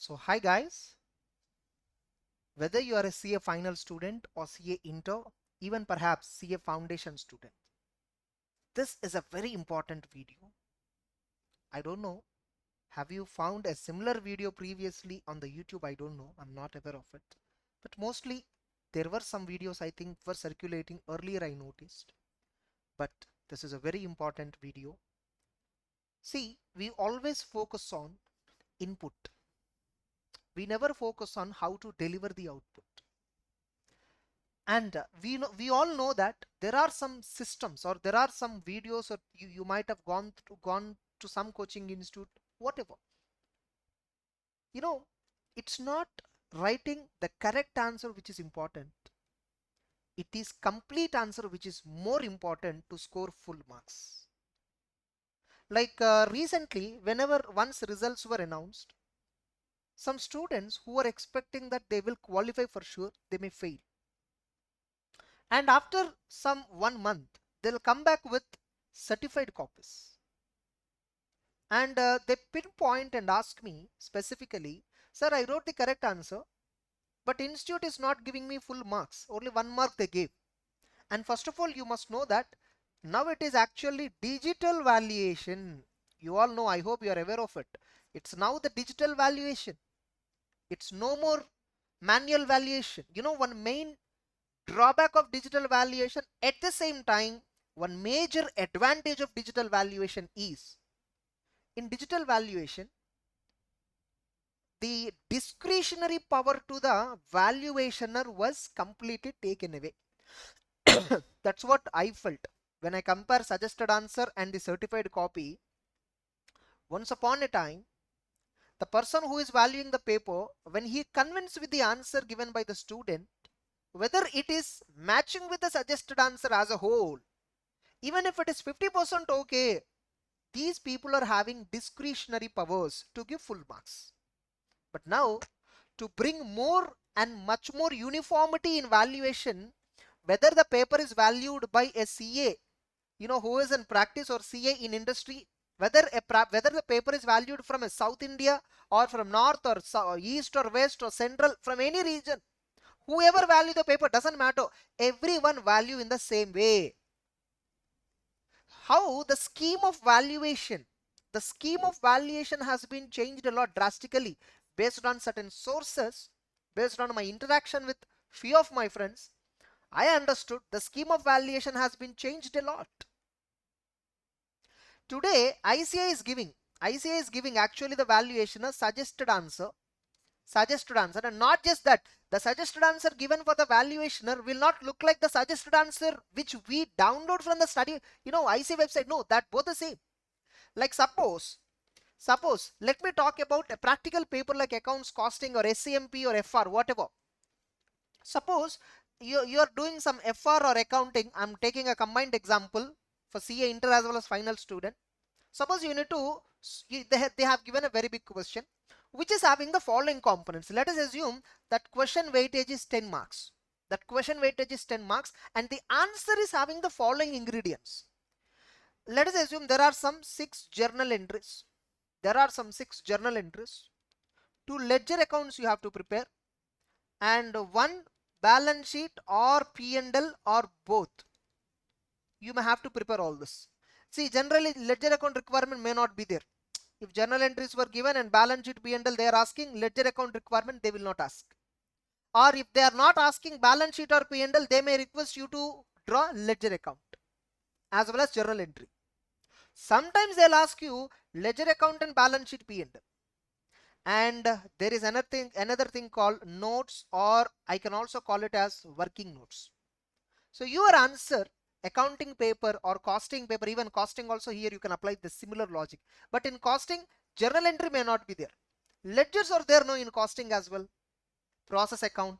So hi guys, whether you are a CA final student or CA inter, even perhaps CA foundation student, this is a very important video. I don't know, have you found a similar video previously on the YouTube? I don't know, I'm not aware of it. But mostly there were some videos I think were circulating earlier, I noticed. But this is a very important video. See, we always focus on input. We never focus on how to deliver the output. And we all know that there are some systems or there are some videos, or you might have gone to some coaching institute, whatever. You know, it's not writing the correct answer which is important. It is complete answer which is more important to score full marks. Like recently, whenever once results were announced, some students who were expecting that they will qualify for sure, they may fail. And after some 1 month, they'll come back with certified copies. And they pinpoint and ask me specifically, sir, I wrote the correct answer, but institute is not giving me full marks. Only 1 mark they gave. And first of all, you must know that now it is actually digital valuation. You all know, I hope you are aware of it. It's now the digital valuation. It's no more manual valuation. You know, one main drawback of digital valuation, at the same time, one major advantage of digital valuation is, in digital valuation, the discretionary power to the valuationer was completely taken away. That's what I felt when I compare suggested answer and the certified copy. Once upon a time, the person who is valuing the paper, when he convinced with the answer given by the student, whether it is matching with the suggested answer as a whole, even if it is 50% okay, these people are having discretionary powers to give full marks. But now, to bring more and much more uniformity in valuation, whether the paper is valued by a CA, who is in practice, or CA in industry, whether the paper is valued from a South India or from North or East or West or Central, from any region, whoever value the paper, doesn't matter. Everyone value in the same way. How the scheme of valuation has been changed a lot drastically based on certain sources, based on my interaction with few of my friends. I understood the scheme of valuation has been changed a lot. Today ICI is giving actually the valuation a suggested answer, and not just that, the suggested answer given for the valuationer will not look like the suggested answer which we download from the study IC website. No, that both the same. Like suppose let me talk about a practical paper like accounts costing or SCMP or FR, whatever. Suppose you are doing some FR or accounting. I'm taking a combined example for CA inter as well as final student. Suppose you need to, they have given a very big question which is having the following components. Let us assume that question weightage is 10 marks. That question weightage is 10 marks and the answer is having the following ingredients. Let us assume there are some 6 journal entries. There are some 6 journal entries. 2 ledger accounts you have to prepare, and 1 balance sheet or P&L or both. You may have to prepare all this. See, generally ledger account requirement may not be there. If journal entries were given and balance sheet P&L they are asking, ledger account requirement they will not ask. Or if they are not asking balance sheet or P&L, they may request you to draw ledger account as well as journal entry. Sometimes they'll ask you ledger account and balance sheet P&L. And there is another thing called notes, or I can also call it as working notes. So your answer, accounting paper or costing paper, even costing also, here you can apply the similar logic. But in costing, journal entry may not be there. Ledgers are there no in costing as well. Process account,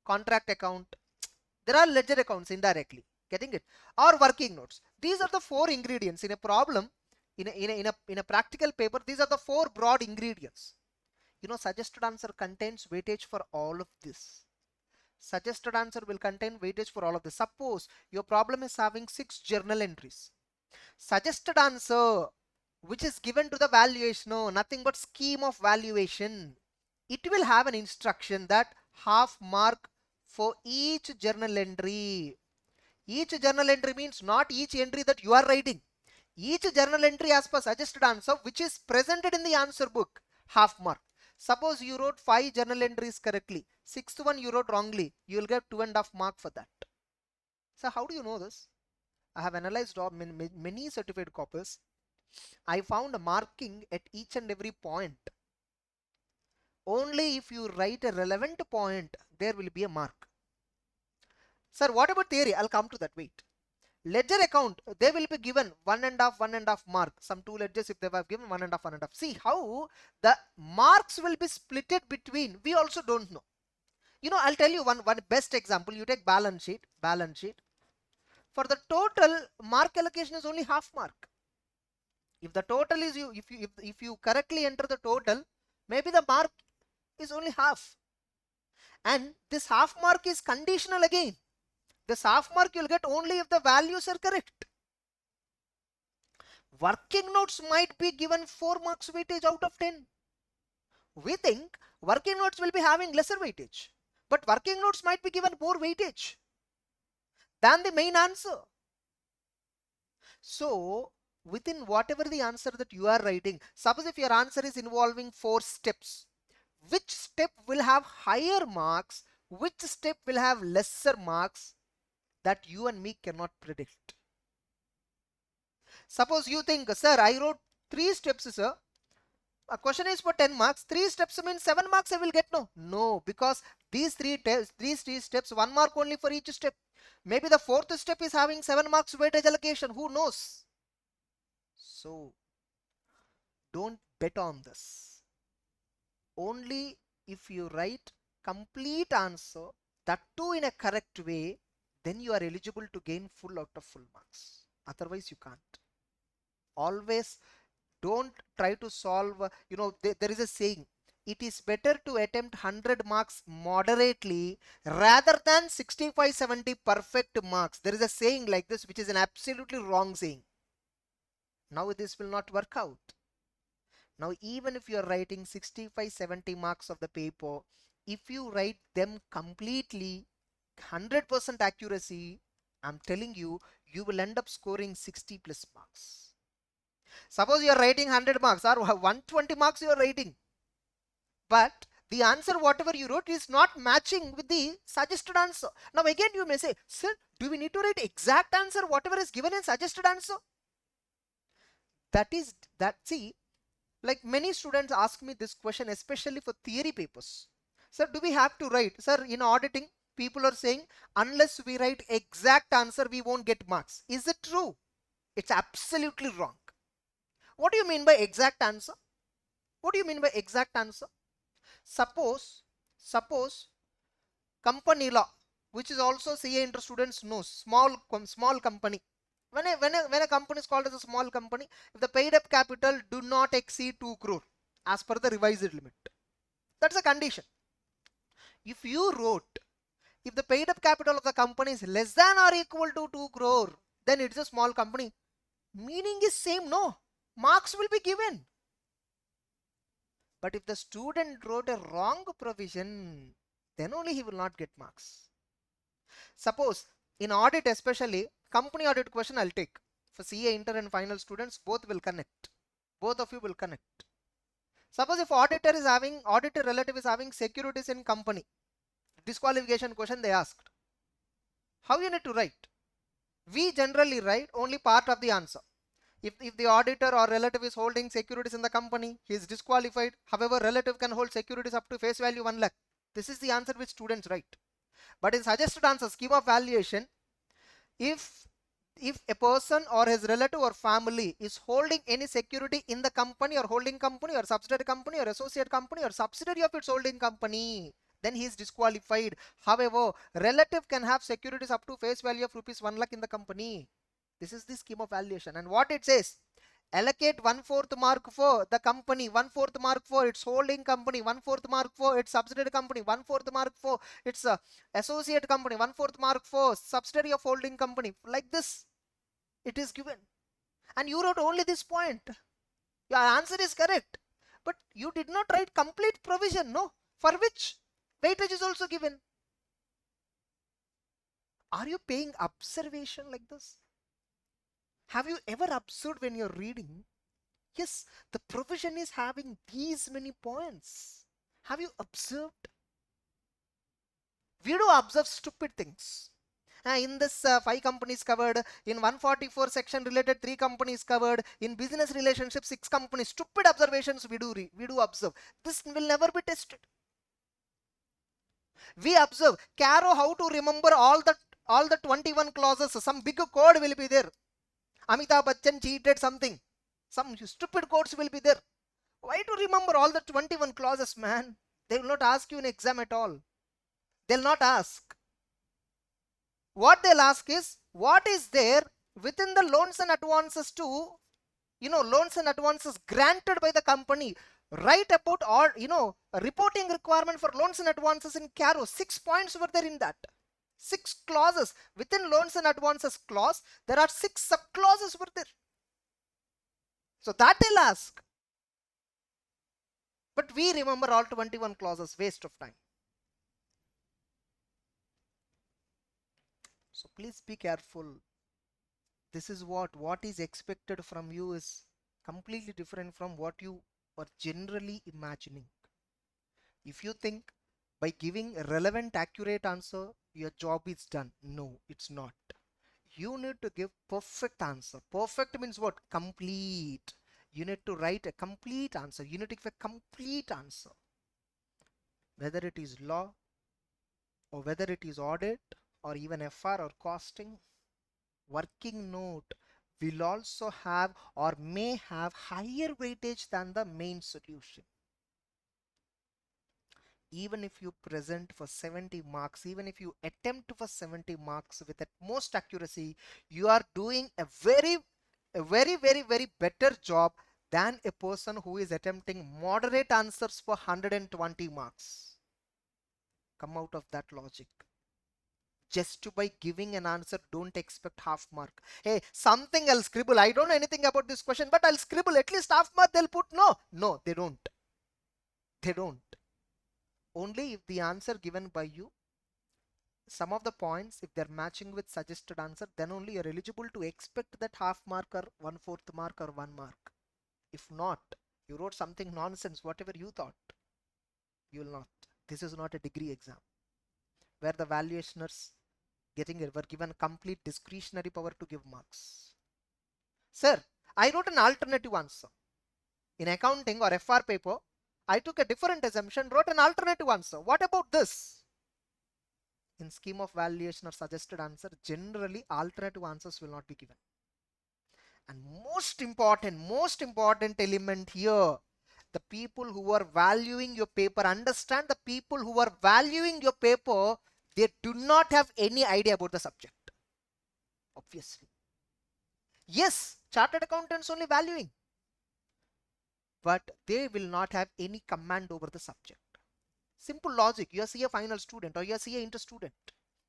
contract account. There are ledger accounts indirectly. Getting it? Or working notes. These are the 4 ingredients in a problem. In a practical paper, these are the 4 broad ingredients. Suggested answer contains weightage for all of this. Suggested answer will contain weightage for all of this. Suppose your problem is having 6 journal entries. Suggested answer which is given to the valuation, no, nothing but scheme of valuation. it will have an instruction that half mark for each journal entry. Each journal entry means not each entry that you are writing. Each journal entry as per suggested answer which is presented in the answer book, half mark. Suppose you wrote 5 journal entries correctly, sixth one you wrote wrongly, you will get 2.5 mark for that. So how do you know this? I have analyzed many certified copies. I found a marking at each and every point. Only if you write a relevant point, there will be a mark. Sir, what about theory? I'll come to that. Wait. Ledger account, they will be given 1.5 mark. Some 2 ledgers, if they have given 1.5. See how the marks will be splitted between. We also don't know. You know, I'll tell you one best example. You take balance sheet. For the total, mark allocation is only half mark. If the total is if you correctly enter the total, maybe the mark is only half. And this half mark is conditional again. This half mark you'll get only if the values are correct. Working notes might be given 4 marks weightage out of 10. We think working notes will be having lesser weightage, but working notes might be given more weightage than the main answer. So within whatever the answer that you are writing, suppose if your answer is involving 4 steps, which step will have higher marks, which step will have lesser marks, that you and me cannot predict. Suppose you think, sir, I wrote 3 steps, sir. A question is for 10 marks. 3 steps means 7 marks I will get. No, because these three steps, 1 mark only for each step. Maybe the 4th step is having 7 marks weightage allocation. Who knows? So don't bet on this. Only if you write complete answer, that too in a correct way, then you are eligible to gain full out of full marks. Otherwise you can't. Always don't try to solve, there is a saying, it is better to attempt 100 marks moderately rather than 65-70 perfect marks. There is a saying like this which is an absolutely wrong saying. Now this will not work out. Now even if you are writing 65-70 marks of the paper, if you write them completely 100% accuracy, I'm telling you, you will end up scoring 60 plus marks. Suppose you are writing 100 marks or 120 marks you are writing, but the answer whatever you wrote is not matching with the suggested answer. Now again you may say, sir, do we need to write exact answer whatever is given in suggested answer? See, like many students ask me this question, especially for theory papers. Sir, do we have to write? Sir, in auditing, people are saying unless we write exact answer, we won't get marks. Is it true? It's absolutely wrong. What do you mean by exact answer? What do you mean by exact answer? Suppose company law, which is also CA inter students knows, small company. When a company is called as a small company, if the paid up capital do not exceed 2 crore as per the revised limit, that's a condition. If you wrote, if the paid up capital of the company is less than or equal to 2 crore, then it's a small company. Meaning is same, no? Marks will be given. But if the student wrote a wrong provision, then only he will not get marks. Suppose in audit, especially company audit question, I'll take for CA inter and final students, both will connect. Both of you will connect. Suppose if auditor relative is having securities in company, disqualification question they asked. How you need to write? We generally write only part of the answer. If the auditor or relative is holding securities in the company, he is disqualified. However, relative can hold securities up to face value 1 lakh. This is the answer which students write. But in suggested answer, scheme of valuation, if a person or his relative or family is holding any security in the company or holding company or subsidiary company or associate company or subsidiary of its holding company, then he is disqualified. However, relative can have securities up to face value of rupees 1 lakh in the company. This is the scheme of valuation. And what it says, allocate 1/4 mark for the company, 1/4 mark for its holding company, 1/4 mark for its subsidiary company, 1/4 mark for its associate company, 1/4 mark for subsidiary of holding company. Like this, it is given. And you wrote only this point. Your answer is correct. But you did not write complete provision, no? For which weightage is also given. Are you paying observation like this? Have you ever observed when you're reading? Yes, the provision is having these many points. Have you observed? We do observe stupid things. In this 5 companies covered, in 144 section related 3 companies covered, in business relationship 6 companies. Stupid observations we do observe. This will never be tested. We observe. Caro, how to remember all the 21 clauses? Some big code will be there. Amitabh Bachchan cheated something. Some stupid codes will be there. Why to remember all the 21 clauses, man? They will not ask you in exam at all. They'll not ask. What they'll ask is, what is there within the loans and advances to, loans and advances granted by the company. Write about all, a reporting requirement for loans and advances in Caro. 6 points were there in that. 6 clauses. Within loans and advances clause, there are 6 sub clauses were there. So that they'll ask. But we remember all 21 clauses, waste of time. So please be careful. This is what is expected from you is completely different from what you are generally imagining. If you think by giving a relevant, accurate answer, your job is done. No, it's not. You need to give perfect answer. Perfect means what? Complete. You need to write a complete answer. You need to give a complete answer. Whether it is law or whether it is audit or even FR or costing, working note will also have or may have higher weightage than the main solution. Even if you present for 70 marks, even if you attempt for 70 marks with at most accuracy, you are doing a very better job than a person who is attempting moderate answers for 120 marks. Come out of that logic. Just by giving an answer, don't expect half mark. Hey, something I'll scribble. I don't know anything about this question, but I'll scribble at least half mark. They'll put no, they don't. They don't. Only if the answer given by you, some of the points, if they're matching with suggested answer, then only you're eligible to expect that half mark or 1/4 mark or 1 mark. If not, you wrote something nonsense, whatever you thought, you will not. This is not a degree exam where the valuationers were given complete discretionary power to give marks. Sir, I wrote an alternative answer. In accounting or FR paper, I took a different assumption, wrote an alternative answer. What about this? In scheme of valuation or suggested answer, generally alternative answers will not be given. And most important element here, the people who are valuing your paper, understand, the people who are valuing your paper, they do not have any idea about the subject. Obviously. Yes, chartered accountants only valuing, but they will not have any command over the subject. Simple logic. You are CA final student or you are CA inter student.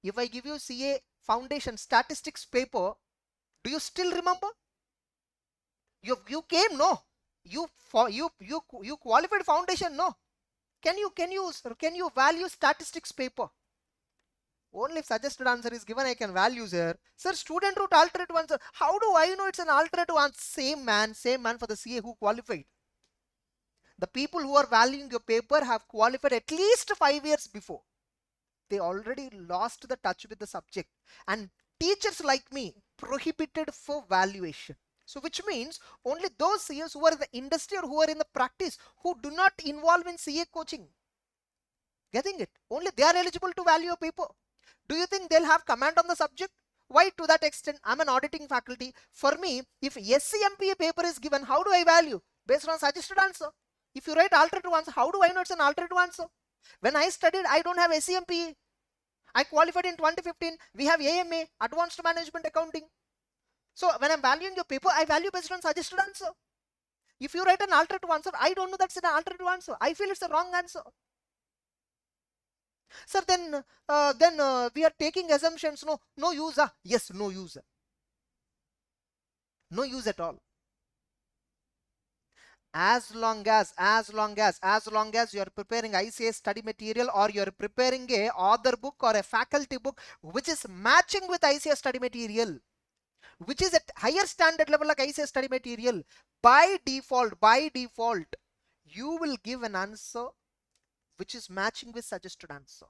If I give you CA foundation statistics paper, do you still remember? You came, no? You qualified foundation, no? Can you value statistics paper? Only if suggested answer is given, I can value, sir. Sir, student wrote alternative answer. How do I know it's an alternative answer? Same man for the CA who qualified. The people who are valuing your paper have qualified at least 5 years before. They already lost the touch with the subject. And teachers like me prohibited for valuation. So which means only those CAs who are in the industry or who are in the practice who do not involve in CA coaching. Getting it? Only they are eligible to value a paper. Do you think they'll have command on the subject? Why to that extent? I'm an auditing faculty. For me, if SCMPA paper is given, how do I value? Based on suggested answer. If you write alternative answer, how do I know it's an alternative answer? When I studied, I don't have SCMPA. I qualified in 2015. We have AMA, Advanced Management Accounting. So when I'm valuing your paper, I value based on suggested answer. If you write an alternative answer, I don't know that's an alternative answer. I feel it's a wrong answer. Sir, then we are taking assumptions. No use. Yes, no use. No use at all. As long as you are preparing ICA study material, or you are preparing a author book or a faculty book which is matching with ICA study material, which is at higher standard level like ICA study material, by default, you will give an answer which is matching with suggested answer.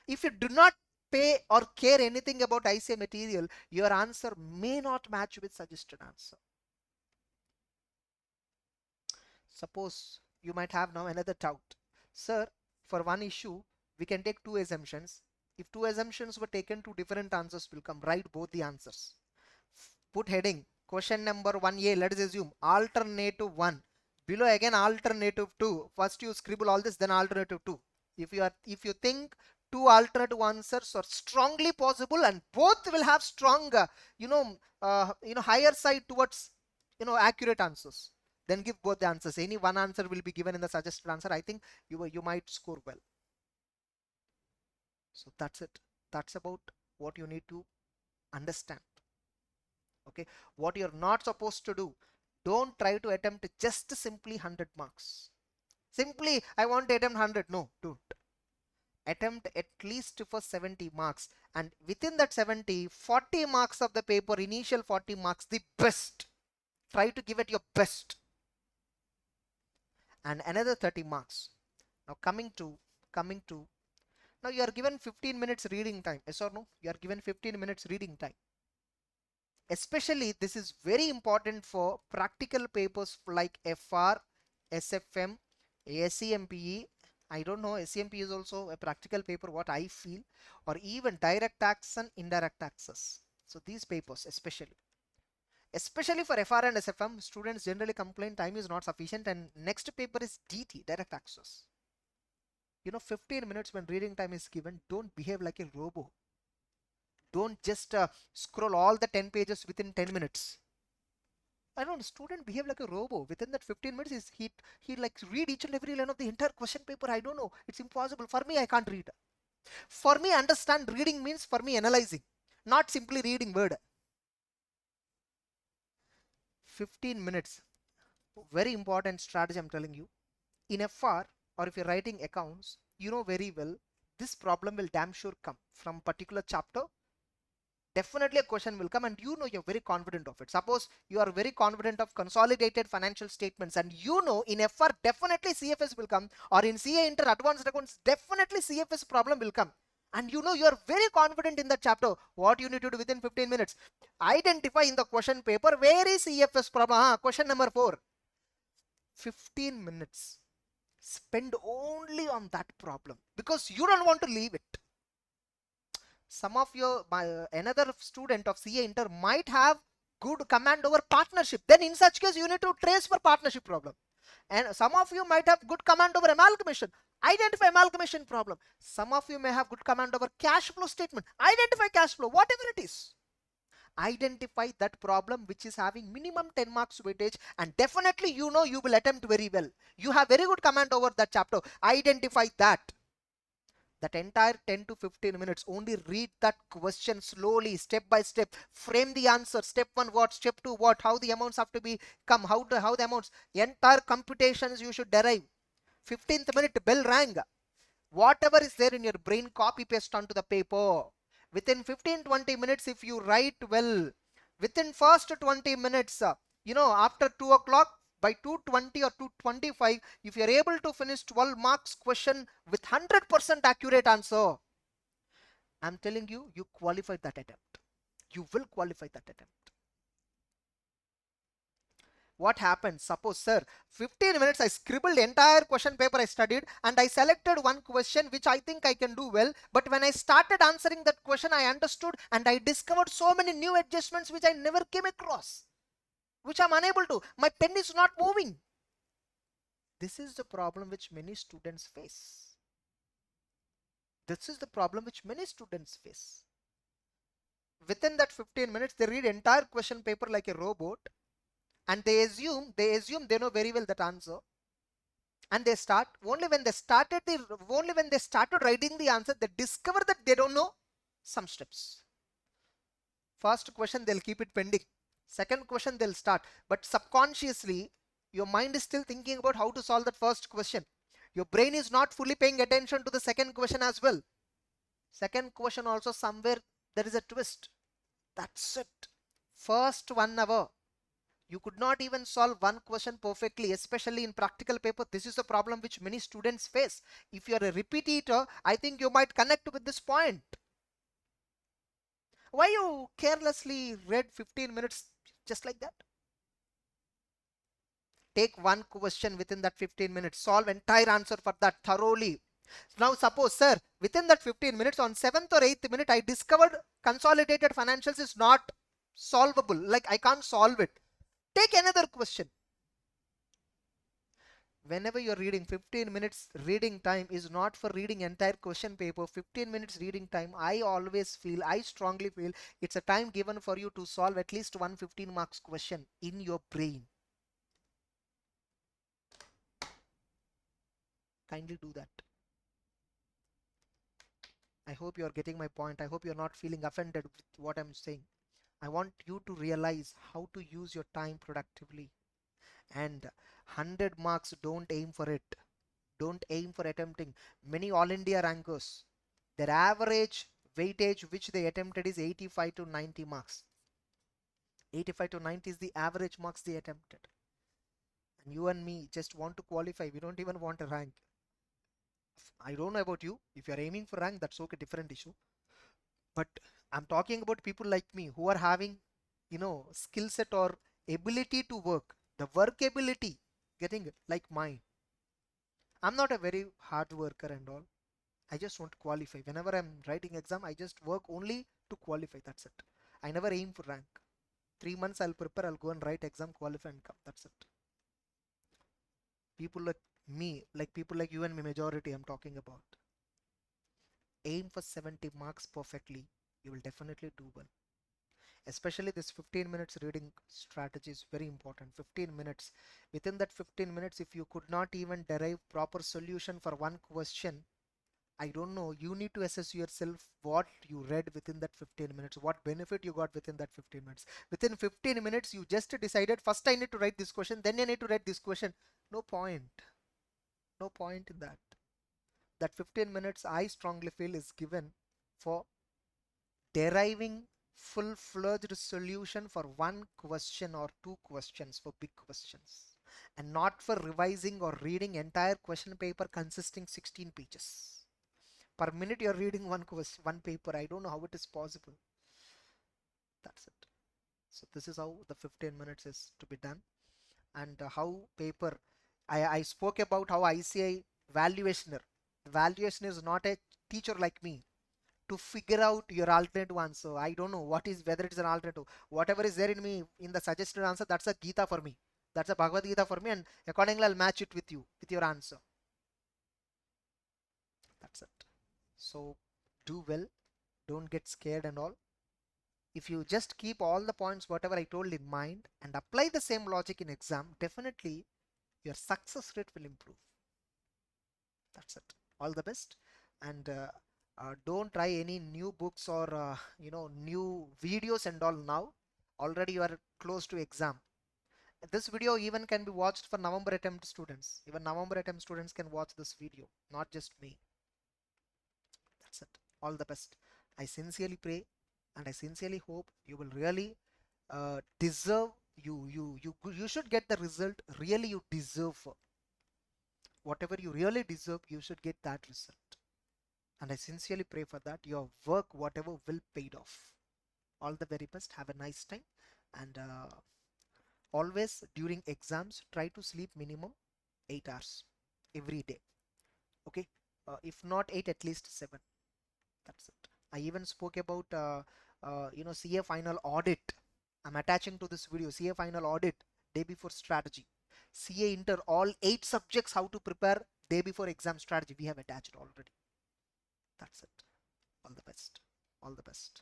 If you do not pay or care anything about ICA material, your answer may not match with suggested answer. Suppose you might have now another doubt. Sir, for one issue, we can take two assumptions. If two assumptions were taken, two different answers will come. Write both the answers. Put heading, question number 1A, let us assume alternative 1. Below again alternative 2. First you scribble all this, then alternative 2. If you think two alternative answers are strongly possible and both will have strong higher side towards accurate answers, then give both the answers. Any one answer will be given in the suggested answer. I think you might score well. So that's it. That's about what you need to understand. Okay, what you're not supposed to do, don't try to attempt just simply 100 marks. Simply I want to attempt 100. No, don't. Attempt at least for 70 marks, and within that 70, 40 marks of the paper, initial 40 marks, the best. Try to give it your best. And another 30 marks. Now coming to now you are given 15 minutes reading time. Yes or no? You are given 15 minutes reading time. Especially this is very important for practical papers like FR, SFM, SEMPE. I don't know, SEMPE is also a practical paper, what I feel, or even direct tax and indirect taxes. So these papers especially for FR and SFM, students generally complain time is not sufficient, and next paper is DT, direct taxes. 15 minutes when reading time is given, don't behave like a robo. Don't just scroll all the 10 pages within 10 minutes. I don't know, student behave like a robo. Within that 15 minutes, he like read each and every line of the entire question paper. I don't know. It's impossible. For me, I can't read. For me, understand reading means for me analyzing, not simply reading word. 15 minutes. Very important strategy I'm telling you. In FR, or if you're writing accounts, you know very well this problem will damn sure come from particular chapter. Definitely a question will come, and you're very confident of it. Suppose you are very confident of consolidated financial statements, and in FR definitely CFS will come, or in CA Inter Advanced Accounts definitely CFS problem will come, and you are very confident in that chapter. What you need to do within 15 minutes, identify in the question paper where is CFS problem. Question number 4. 15 minutes spend only on that problem, because you don't want to leave it. Some of your another student of CA Inter might have good command over partnership. Then in such case, you need to trace for partnership problem. And some of you might have good command over amalgamation. Identify amalgamation problem. Some of you may have good command over cash flow statement. Identify cash flow, whatever it is. Identify that problem which is having minimum 10 marks weightage, and definitely you will attempt very well. You have very good command over that chapter. Identify that. That entire 10 to 15 minutes, only read that question slowly, step by step, frame the answer. Step 1 what, step 2 what, how the amounts have to be come, how the amounts, entire computations you should derive. 15th minute bell rang, whatever is there in your brain, copy paste onto the paper. Within 15-20 minutes, if you write well, within first 20 minutes, after 2 o'clock, by 2:20 or 2:25, if you are able to finish 12 marks question with 100% accurate answer, I'm telling you, you qualified that attempt. You will qualify that attempt. What happened? Suppose, sir, 15 minutes I scribbled entire question paper I studied, and I selected one question which I think I can do well, but when I started answering that question, I understood and I discovered so many new adjustments which I never came across, which I'm unable to. My pen is not moving. This is the problem which many students face. This is the problem which many students face. Within that 15 minutes, they read entire question paper like a robot, and they assume they know very well that answer, and they start only when they started writing the answer, they discover that they don't know some steps. First question they'll keep it pending, second question they'll start, but subconsciously your mind is still thinking about how to solve that first question. Your brain is not fully paying attention to the second question as well. Second question also somewhere there is a twist. That's it. First 1 hour, you could not even solve one question perfectly, especially in practical paper. This is a problem which many students face. If you are a repeater, I think you might connect with this point. Why you carelessly read 15 minutes just like that? Take one question within that 15 minutes, solve entire answer for that thoroughly. Now suppose, sir, within that 15 minutes, on 7th or 8th minute, I discovered consolidated financials is not solvable, like I can't solve it. Take another question. Whenever you're reading, 15 minutes reading time is not for reading entire question paper. 15 minutes reading time, I strongly feel it's a time given for you to solve at least one 15 marks question in your brain. Kindly do that. I hope you're getting my point. I hope you're not feeling offended with what I'm saying. I want you to realize how to use your time productively. And 100 marks, don't aim for it. Don't aim for attempting. Many all India rankers, their average weightage which they attempted is 85 to 90 marks. 85 to 90 is the average marks they attempted. And you and me just want to qualify. We don't even want a rank. I don't know about you. If you're aiming for rank, that's okay, different issue. But I'm talking about people like me who are having, skill set or ability to work. The work ability, getting it, like mine. I'm not a very hard worker and all. I just want to qualify. Whenever I'm writing exam, I just work only to qualify. That's it. I never aim for rank. 3 months I'll prepare, I'll go and write exam, qualify and come. That's it. People like me, like people like you and me, majority I'm talking about. Aim for 70 marks perfectly. You will definitely do well. Especially this 15 minutes reading strategy is very important. 15 minutes. Within that 15 minutes, if you could not even derive proper solution for one question, I don't know, you need to assess yourself what you read within that 15 minutes, what benefit you got within that 15 minutes. Within 15 minutes, you just decided, first I need to write this question, then I need to write this question. No point. No point in that. That 15 minutes, I strongly feel, is given for deriving full-fledged solution for one question or two questions, for big questions, and not for revising or reading entire question paper consisting 16 pages. Per minute you're reading one question, one paper. I don't know how it is possible. That's it. So this is how the 15 minutes is to be done. And how paper, I spoke about how ICI valuationer. Valuation is not a teacher like me to figure out your alternative answer. I don't know what is, whether it is an alternative. Whatever is there in me in the suggested answer, that's a Gita for me. That's a Bhagavad Gita for me, and accordingly I'll match it with you, with your answer. That's it. So do well, don't get scared and all. If you just keep all the points whatever I told in mind and apply the same logic in exam, definitely your success rate will improve. That's it. All the best. And don't try any new books or new videos and all now. Already you are close to exam. This video even can be watched for November attempt students. Even November attempt students can watch this video, not just me. That's it. All the best. I sincerely pray and I sincerely hope you will really deserve, you should get the result really you deserve for. Whatever you really deserve, you should get that result. And I sincerely pray for that. Your work, whatever, will paid off. All the very best. Have a nice time. And always during exams, try to sleep minimum 8 hours every day. Okay. If not 8, at least 7. That's it. I even spoke about CA final audit. I'm attaching to this video CA final audit day before strategy. CA inter all 8 subjects how to prepare day before exam strategy we have attached already. That's it. All the best. All the best.